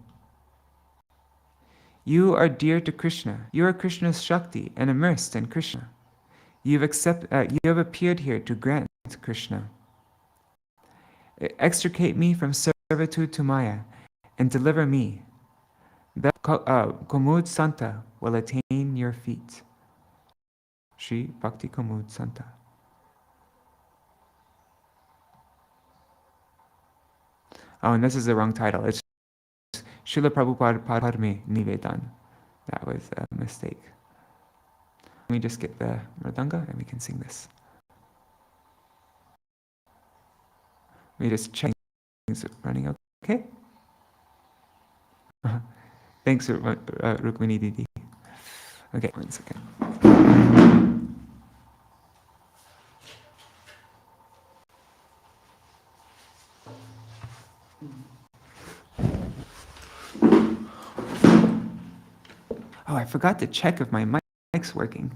You are dear to Krishna. You are Krishna's Shakti and immersed in Krishna. You have appeared here to grant Krishna. Extricate me from servitude to Maya and deliver me. That Kumud Santa will attain your feet. Shri Bhakti Kumud Santa. Oh, and this is the wrong title. It's Śrīla Prabhupāda Padme Nivedan. That was a mistake. Let me just get the mridanga and we can sing this. Let me just check things are running okay. Thanks, Rukmini Didi. Okay, 1 second. Oh, I forgot to check if my mic's working.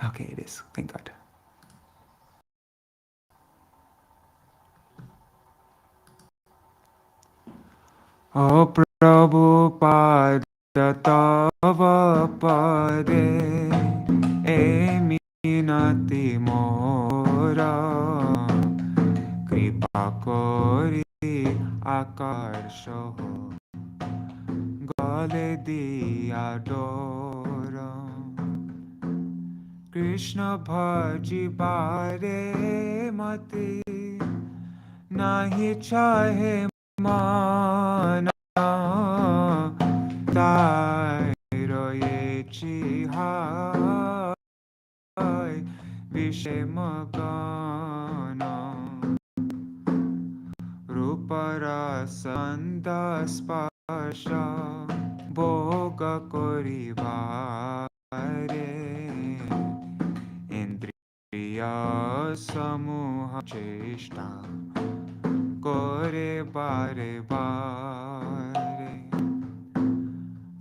Okay, it is. Thank God. Oh, Prabhupada Tava Pade E Minati Mo কৃপা করি আকর্ষ গলে দিয়া ডোর কৃষ্ণ ভজিবারে মতি নাহি চাহে মান তাই রয়েছি হায় বিষমগন রূপরসন্দ স্পর্শ ভোগ করিবারে ইন্দ্রিয় সমূহ চেষ্টা করে বারে বারে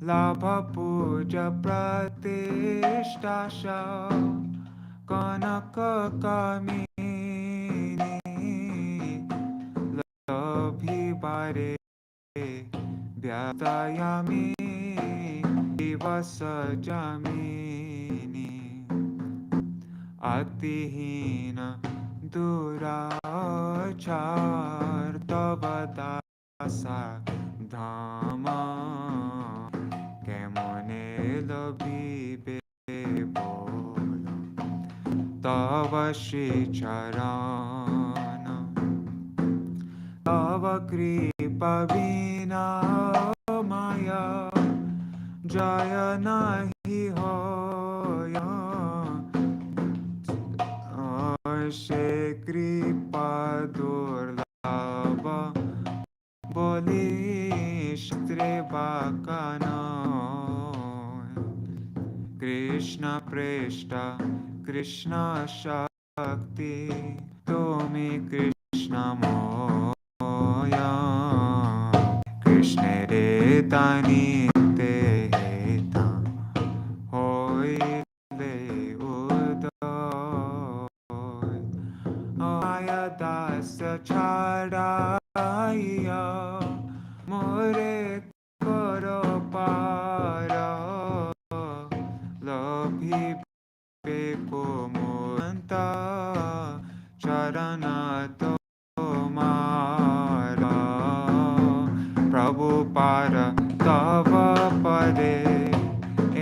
লাভ পূজা প্রতিষ্ঠা কনক কামিনী লভিবারে ব্যতায়ামি দিবস জামিনী অতিহীন দুরাচার তব দাসা ধাম কেমনে লভিবে বল তব শ্রী চরণ তব কৃপা বিনা মায়া জয় নাহি হয় সে কৃপা দুর্লভ বলি স্ত্রী বাকান কৃষ্ণ পৃষ্ঠ কৃষ্ণ শক্তি তুমি কৃষ্ণময় কৃষ্ণেরে তানিতে হেতা হইলে উদয় মায়া দাস ছাড়াইয়া মোরে করো পার লভিবে কোমন্ত চরণ তোমার Prabhupāda tava pade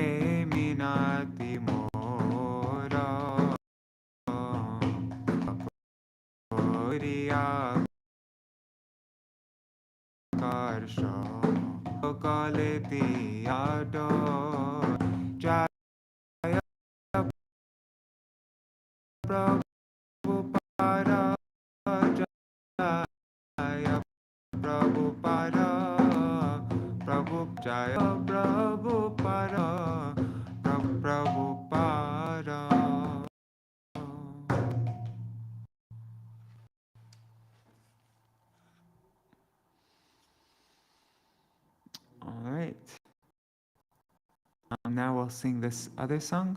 e minati mora Koriya karsha kale tiyado Jaya Prabhupāda Jaya Prabhupāda Jaya Prabhupāda Prabhupāda. All right. Now we'll sing this other song.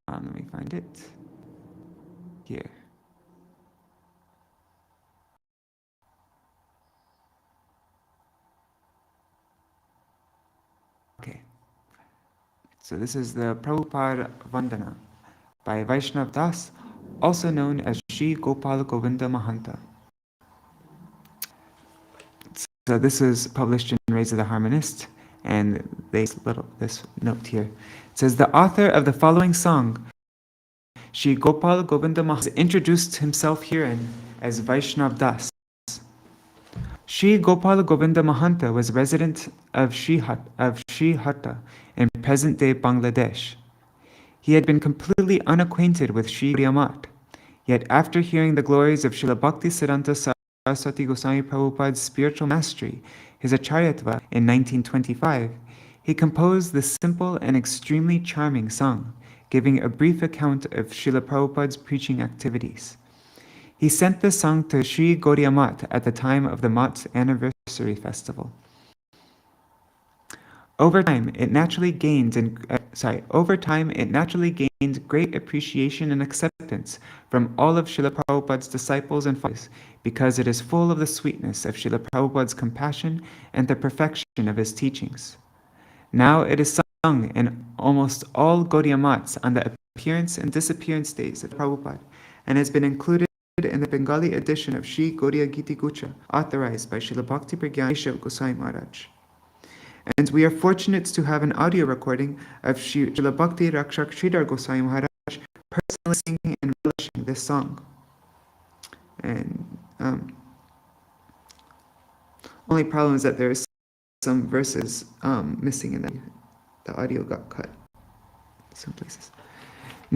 Let me find it here. Okay. So this is the Prabhupada Vandana by Vaishnav Das, also known as Śrī Gopala Govinda Mahanta. So this is published in Rays of the Harmonist, and this note here. It says, the author of the following song, Śrī Gopala Govinda Mahanta, introduced himself herein as Vaishnav Das. Śrī Gopala Govinda Mahanta was resident of Srihatta in present-day Bangladesh. He had been completely unacquainted with Śrī Prabandhāvalī, yet after hearing the glories of Srila Bhaktisiddhānta Sarasvatī Gosvāmī Prabhupāda's spiritual mastery, his acharyatva, in 1925, he composed this simple and extremely charming song, giving a brief account of Srila Prabhupāda's preaching activities. He sent this song to Sri Gaudiya Math at the time of the Math's anniversary festival. Over time, it naturally gained great appreciation and acceptance from all of Srila Prabhupāda's disciples and followers, because it is full of the sweetness of Srila Prabhupāda's compassion and the perfection of his teachings. Now it is sung in almost all Gaudiya Maths on the appearance and disappearance days of Prabhupada, and has been included in the Bengali edition of Śrī Gaudiya Giti Gucha, authorized by Śrīla Bhaktivedānta Gosvāmī Mahārāja. And we are fortunate to have an audio recording of Śrīla Bhakti Rakshak Sridhar Goswami Maharaj personally singing and relishing this song. And only problem is that there is some verses missing and the audio got cut some places.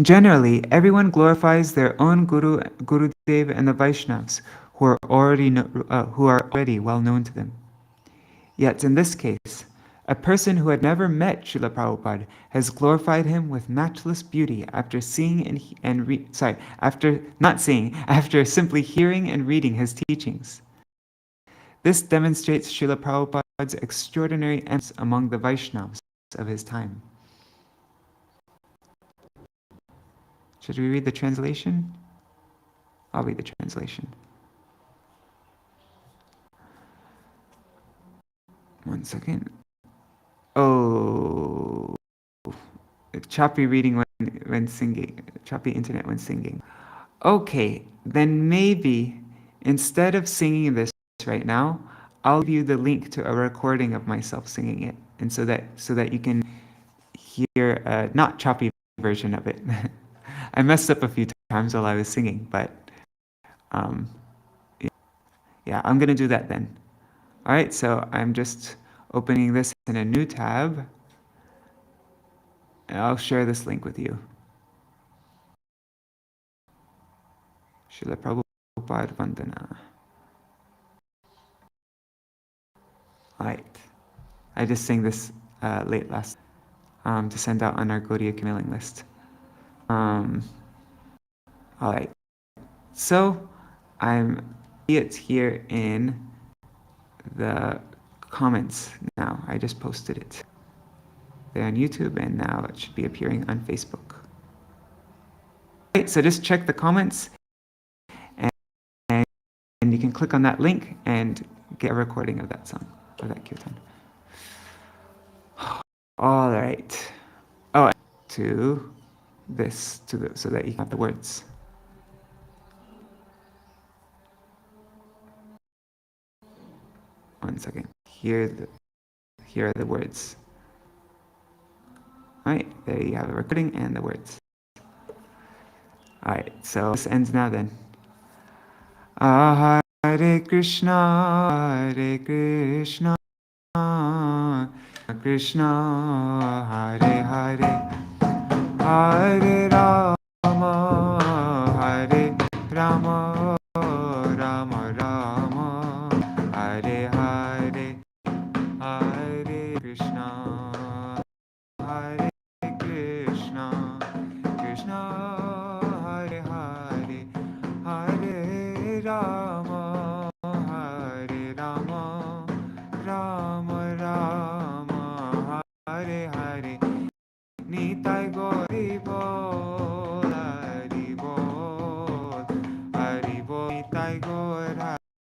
Generally, everyone glorifies their own Guru, Gurudev, and the Vaishnavas who are already well known to them. Yet in this case, a person who had never met Śrīla Prabhupada has glorified him with matchless beauty after after simply hearing and reading his teachings. This demonstrates Śrīla Prabhupada's extraordinary influence among the Vaishnavas of his time. Should we read the translation? I'll read the translation. One second. Oh, choppy reading when singing, choppy internet when singing. Okay, then maybe instead of singing this right now, I'll give you the link to a recording of myself singing it, and so that you can hear a not choppy version of it. I messed up a few times while I was singing, but yeah, I'm gonna do that then. All right, so I'm just opening this in a new tab, and I'll share this link with you. Śrīla Prabhupada Vandana. All right, I just sang this late last to send out on our Gaudiya mailing list. All right, so it's here in the comments now. I just posted it. They're on YouTube, and now it should be appearing on Facebook. Right, so just check the comments, and you can click on that link and get a recording of that song, or that kirtan. All right. Oh, so that you have the words. One second. Here are the words. All right, there you have the recording and the words. All right, so this ends now then. Hare Krishna, Hare Krishna, Krishna Hare Hare, Hare Rama, Hare Rama, Rama Rama, Hare Hare, Hare Krishna, Hare Krishna, Krishna Hare Hare, Hare Rama, Hare Rama, Rama Rama, Hare Hare, Nitai Gauri Bol, Hari Bol, Hari Bol, Nitai Gaur,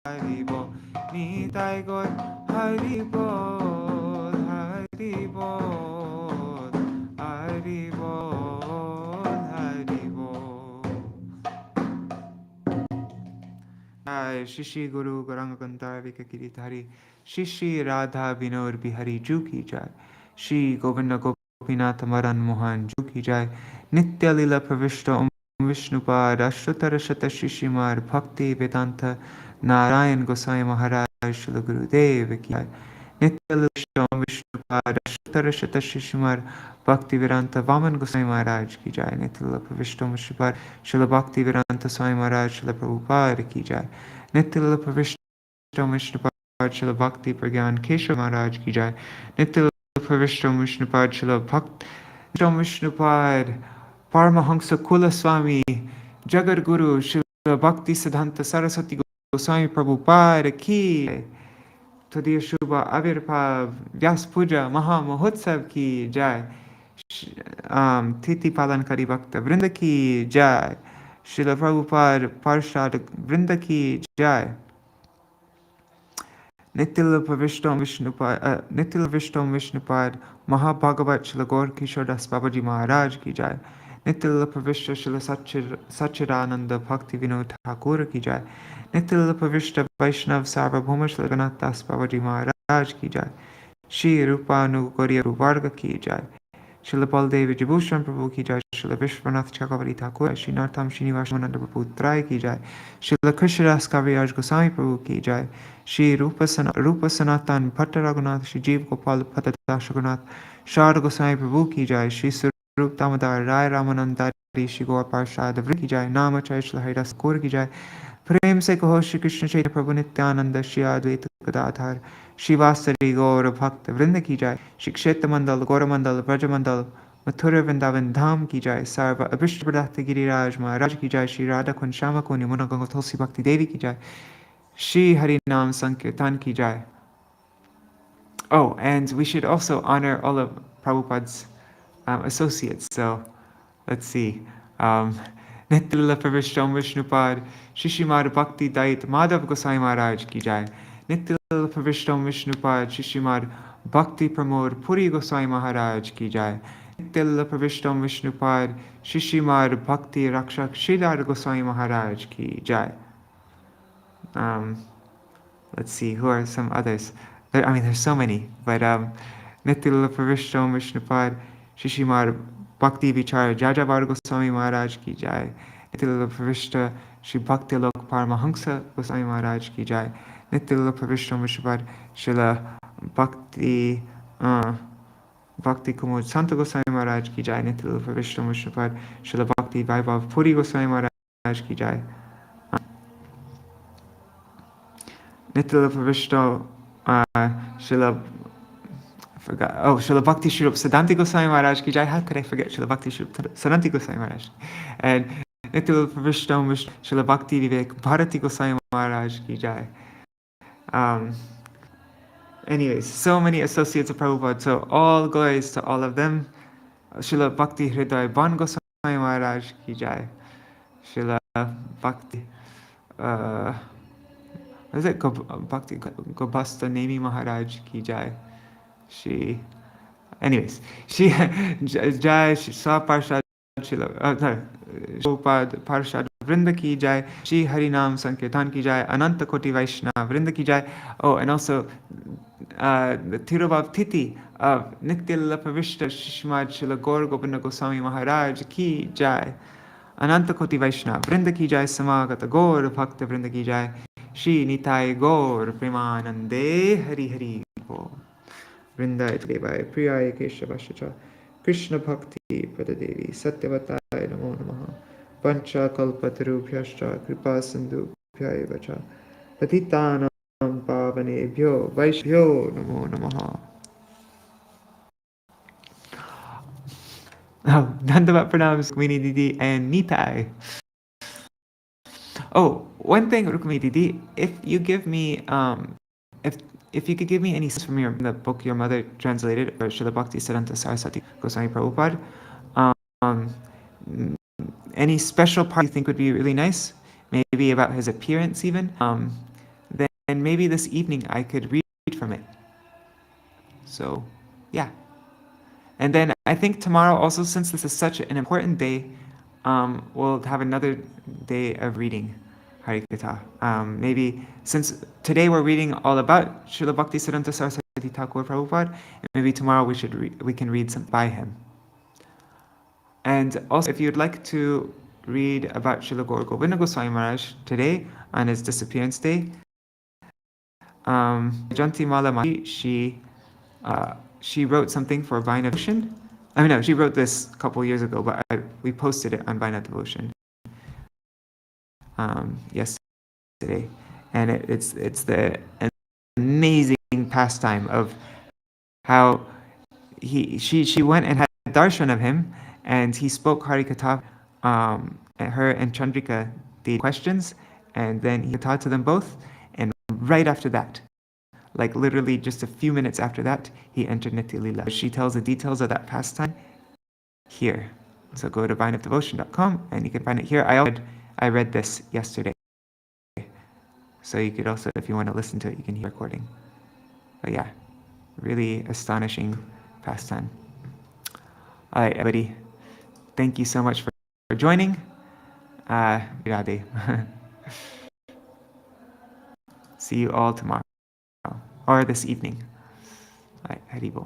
Hari Bol, Nitai Gaur, Hari Bol, Hari Bol, Hari Bol, Hari Bol. Jai Shri Guru Gauranga Gandhar Vikakiri Shri Radha Vinod Bihari Ju Ki Jai, Shri Govinda Gopinath Madan Mohan Ju Ki Jai, Nitya Lila Pravishta Om Vishnupad Ashtara Shata Shishimar Bhaktivedānta Nārāyaṇa Gosvāmī Mahārāja Śrīla Gurudev Ki Jai, Nitya Lila Om Vishnupad Ashtara Shata Shishimar Bhaktivedānta Vaman Gosvāmī Mahārāja Ki Jai, Nitya Lila Pravishta Om Vishnupad Śrīla Bhaktivedānta Swāmī Mahārāja Śrīla Prabhupāda Ki Jai, Nitya Lila Pravishta Om Vishnupad Śrīla Bhakti Pragyan Keshav Maharaj Ki Jai, Nitya Pravishtam Vishnupad Śrīla Bhaktistam Vishnupad Paramahamsa Kula Swami Jagat Guru Śrīla Bhaktisiddhānta Sarasvatī Goswami Prabhupāda Ki, Tadiya Shubha Avirbhav Vyas Puja Maha Mahotsav Ki Jai, Titi Palankari Bhakta Vrinda Ki Jai, Śrīla Prabhupada Parshad Vrinda Ki Jai, Nitila Vishtam Vishnupad Mahabhagavat Śrīla Gaur Kishore Das Babaji Maharaj Ki Jai, Nitya Pravishta Śrīla Satchidananda Bhaktivedānta Thakur ki jai. Nitya Pravishta Vaishnav Sarvabhauma Śrīla Gannath Das Babaji Mahārāja ki jai. Śrī Rupa Anugaurya Varga ki jai. Śrīla Baldevi Jibhushan Prabhu ki jai. Śrīla Vishwanath Chakravarti Thakur, Śrī Nartam Srinivashananda Prabhu Trai ki jai. Śrīla Krishnadas Kaviraj Gosvāmī Prabhu ki jai. Śrī Rupa Sanatan Bhatta Raghunath, Śrī Jeev Gopal Bhatta Raghunath, Sharda Gosvāmī Prabhu ki jai. Śrī Swarup Damodar Rai Ramanandari, Śrī Gaur Parshad Vrit ki jai. Namacharya Śrīla Haridas Kaur ki jai. Prem se kaho Śrī Krishna Chaitanya Prabhu Nityananda, Śrī Advaita Gadadhar, Śrī Vasari Gaur Bhakta Vrinda ki jai. Śrī Kshetra Mandal, Gaura Mandal, Vraja Mandal, Mathura Vrindavan Dham ki jai. Sarva Abhishta Pradata Giriraj Mahārāja ki jai. Śrī Radha Kund Shama Kund Yamuna Ganga Tulsi Bhakti Devi ki jai. Shri Hari Nam Sankirtan ki jai. Oh, and we should also honor all of Prabhupada's associates. So let's see. Nityalila Pravishtam Vishnupad, Śrīmad Bhakti Dait Madhav Gosai Maharaj ki jai. Nityalila Pravishtam Vishnupad, Śrīmad Bhakti Pramod Puri Gosai Maharaj ki jai. Nityalila Pravishtam Vishnupad, Śrīmad Bhakti Rakshak Śrīla Gosai Maharaj ki jai. Let's see, who are some others? There's so many, but Nityalila Pravishtam Vishnupad, Śrīmad Bhakti Vichara Jajavar Goswami Maharaj ki jai. Nityalila Pravishta Śrī Bhakti Lok Paramahamsa Goswami Maharaj ki jai. Nityalila Pravishtam Vishnupad Śrīla Bhakti Kumud Santa Goswami Maharaj ki jai. Nityalila Pravishtam Vishnupad Śrīla Bhakti Vaibhav Puri Goswami Maharaj ki jai. Nityalila Pravishta Śrīla Bhakti Śrī Siddhanta Goswami Maharaj ki jai. How could I forget Śrīla Bhakti Śrī Siddhanta Goswami Maharaj? And Nityalila Pravishtam Śrīla Bhakti Vivek Bharati Goswami Maharaj ki jai. Anyways, so many associates of Prabhupada, so all glories to all of them. Śrīla Bhakti Hridaya Ban Goswami Maharaj ki jai. Śrīla Bhakti what is it? Bhakti Gobasta Nemi Maharaj ki jai. Anyways, Jai Sa Parshad Prabhupada Parshad Vrinda ki jai. Shri Harinam Sankirtan ki jai. Ananta Koti Vaishnava Vrinda ki jai. Oh, and also the Tirubhav Titi of Nityalila Pravishta Śrīmad Śrīla Gaur Govinda Goswami Maharaj ki jai. Ananta Koti Vaishnava Vrinda ki jai. Samagata Gaur Bhakta Vrinda ki jai. Shri Nitai Gaur Premanande Hari Hari Bo. Vrindaya Devaya Priyaya Keshavashacha Krishna Bhakti Padadevi Satyavataya Namo Namaha Pancha Kalpatarubhyascha Kripa Sindhubhyaya Vacha Patitanam Pavanebhyo Vaishbhyo Namo Namaha. Oh, Dandavat Pranams Rukmini Didi and Nitai. Oh, one thing, Rukmini Didi, if you give me if you could give me any from the book your mother translated, or Śrīla Bhaktisiddhānta Sarasvatī Goswami Prabhupada, any special part you think would be really nice, maybe about his appearance even, then maybe this evening I could read from it. So, yeah. And then I think tomorrow also, since this is such an important day, we'll have another day of reading Harikatha. Maybe since today we're reading all about Śrīla Bhaktisiddhānta Sarasvatī Thakur Prabhupada, maybe tomorrow we can read some by him. And also, if you'd like to read about Śrīla Gaur Govinda Goswami Maharaj today on his disappearance day, Janti Mala Mahi, she wrote something for Vaina Devotion. She wrote this a couple years ago, but we posted it on Vaina Devotion yesterday, and it's the amazing pastime of how she went and had darshan of him, and he spoke Harikatha. Her and Chandrika did questions, and then he taught to them both, and right after that, like literally just a few minutes after that, he entered Nitya Leela. She tells the details of that pastime here. So go to vineofdevotion.com and you can find it here. I read this yesterday. So you could also, if you want to listen to it, you can hear recording. But yeah, really astonishing pastime. All right, everybody. Thank you so much for joining. Radhe. See you all tomorrow or this evening. Haribol.